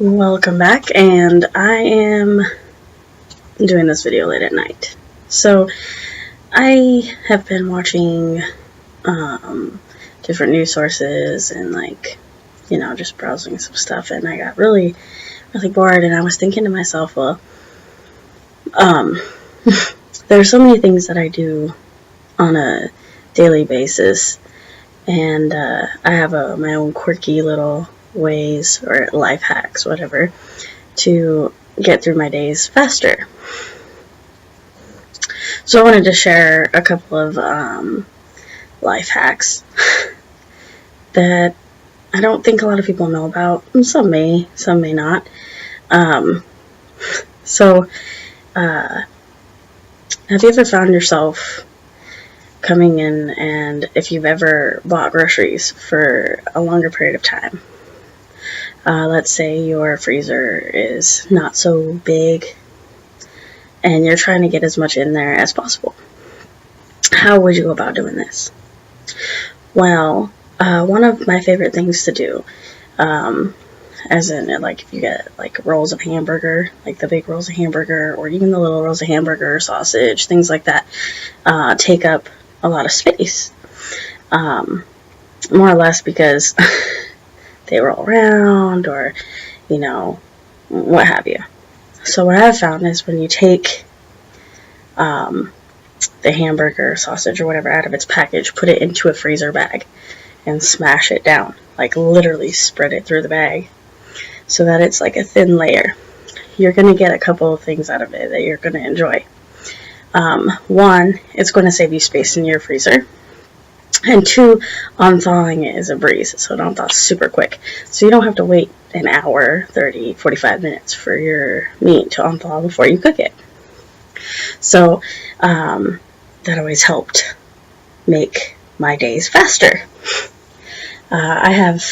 Welcome back, and I am doing this video late at night. So, I have been watching different news sources and just browsing some stuff, and I got really bored, and I was thinking to myself, well, there's so many things that I do on a daily basis, and I have my own quirky little ways or life hacks, whatever, to get through my days faster. So I wanted to share a couple of life hacks that I don't think a lot of people know about. Some may not. So have you ever found yourself coming in, and if you've ever bought groceries for a longer period of time, let's say your freezer is not so big and you're trying to get as much in there as possible. How would you go about doing this? Well, one of my favorite things to do, as in, if you get rolls of hamburger, the big rolls of hamburger, or even the little rolls of hamburger, sausage, things like that, take up a lot of space, more or less because they roll around, or what have you. So what I've found is when you take the hamburger, sausage, or whatever out of its package, put it into a freezer bag and smash it down, literally spread it through the bag so that it's like a thin layer, you're going to get a couple of things out of it that you're going to enjoy. One, it's going to save you space in your freezer. And two, unthawing it is a breeze, so it unthaws super quick. So you don't have to wait an hour, 30, 45 minutes for your meat to unthaw before you cook it. So that always helped make my days faster. I have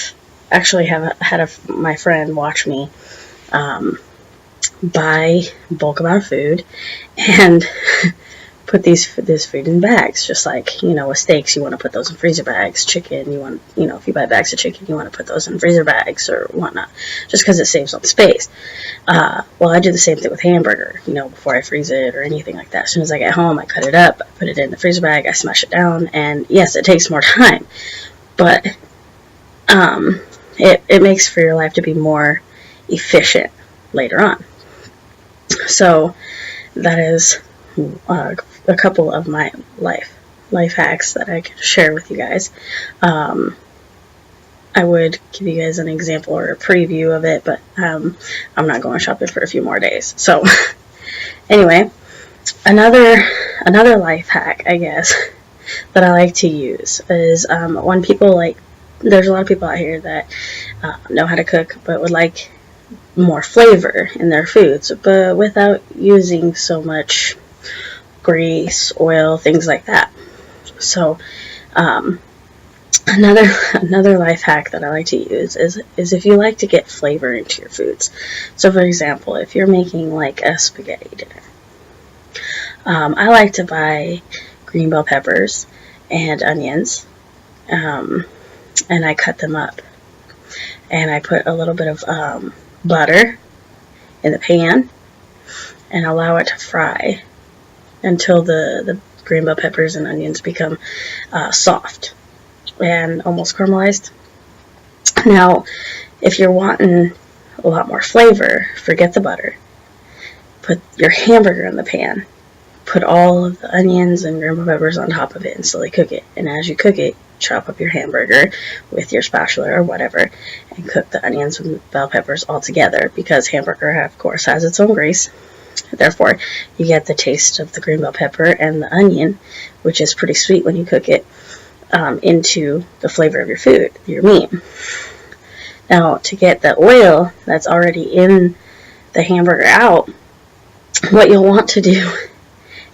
had my friend watch me buy bulk amount of food and put this food in bags, just with steaks, you want to put those in freezer bags. Chicken, you want, if you buy bags of chicken, you want to put those in freezer bags or whatnot, just because it saves on space. Well, I do the same thing with hamburger, before I freeze it or anything like that. As soon as I get home, I cut it up, I put it in the freezer bag, I smash it down, and yes, it takes more time, but it makes for your life to be more efficient later on. So that is a couple of my life hacks that I could share with you guys. I would give you guys an example or a preview of it, but I'm not going shopping for a few more days. So anyway, another life hack, I guess, that I like to use is when people there's a lot of people out here that know how to cook but would like more flavor in their foods, but without using so much grease, oil, things like that. So another life hack that I like to use is if you like to get flavor into your foods. So for example, if you're making a spaghetti dinner, I like to buy green bell peppers and onions, and I cut them up, and I put a little bit of butter in the pan and allow it to fry until the green bell peppers and onions become soft and almost caramelized. Now, if you're wanting a lot more flavor, forget the butter. Put your hamburger in the pan. Put all of the onions and green bell peppers on top of it and slowly cook it. And as you cook it, chop up your hamburger with your spatula or whatever and cook the onions and bell peppers all together, because hamburger, of course, has its own grease. Therefore, you get the taste of the green bell pepper and the onion, which is pretty sweet when you cook it, into the flavor of your food, your meat. Now, to get the oil that's already in the hamburger out, what you'll want to do,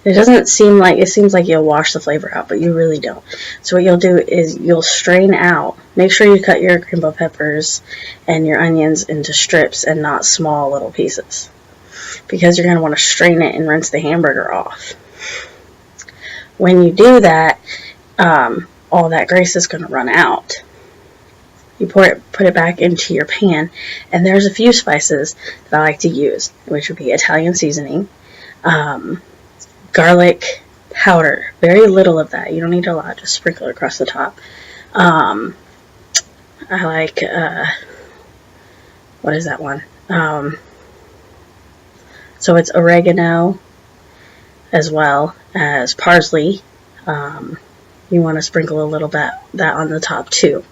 it seems like you'll wash the flavor out, but you really don't. So what you'll do is you'll strain out. Make sure you cut your green bell peppers and your onions into strips and not small little pieces, because you're going to want to strain it and rinse the hamburger off. When you do that, all that grease is going to run out. you put it back into your pan, and there's a few spices that I like to use, which would be Italian seasoning, garlic powder, very little of that. You don't need a lot, just sprinkle it across the top. I like, what is that one? So it's oregano as well as parsley. You want to sprinkle a little bit that on the top too.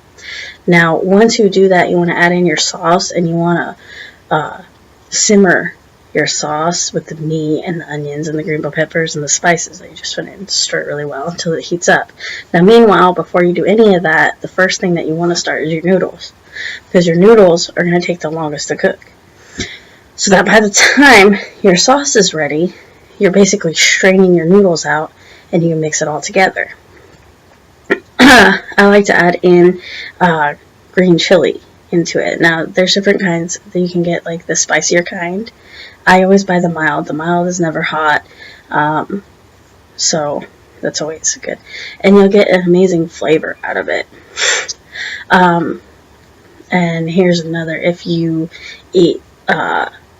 Now, once you do that, you want to add in your sauce, and you want to simmer your sauce with the meat and the onions and the green bell peppers and the spices that you just put in. Stir it really well until it heats up. Now, meanwhile, before you do any of that, the first thing that you want to start is your noodles, because your noodles are going to take the longest to cook. So that by the time your sauce is ready, you're basically straining your noodles out, and you can mix it all together. I like to add in green chili into it. Now, there's different kinds that you can get, like the spicier kind. I always buy the mild. The mild is never hot, so that's always good. And you'll get an amazing flavor out of it. And here's another. If you eat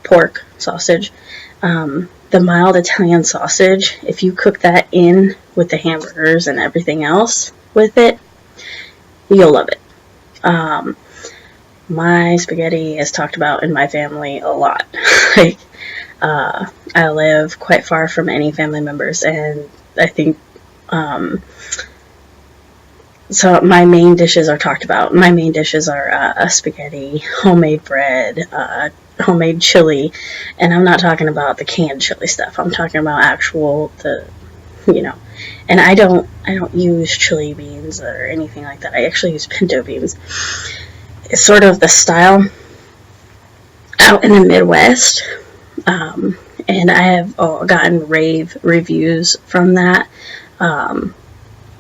pork sausage, the mild Italian sausage, if you cook that in with the hamburgers and everything else with it, you'll love it. My spaghetti is talked about in my family a lot. Like, I live quite far from any family members, and I think, so my main dishes are talked about. My main dishes are spaghetti, homemade bread, homemade chili, and I'm not talking about the canned chili stuff. I'm talking about actual, and I don't use chili beans or anything like that. I actually use pinto beans. It's sort of the style out in the Midwest, and I have gotten rave reviews from that.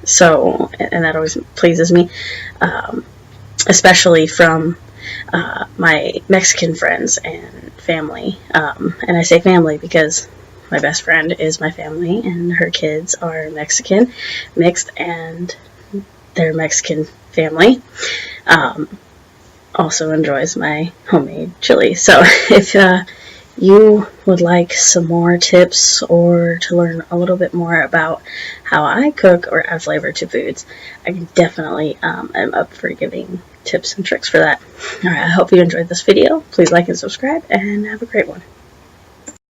So, and that always pleases me, especially from my Mexican friends and family. And I say family because my best friend is my family, and her kids are Mexican, mixed, and their Mexican family also enjoys my homemade chili. So if you would like some more tips or to learn a little bit more about how I cook or add flavor to foods, I definitely am up for giving tips and tricks for that. Alright, I hope you enjoyed this video. Please like and subscribe, and have a great one.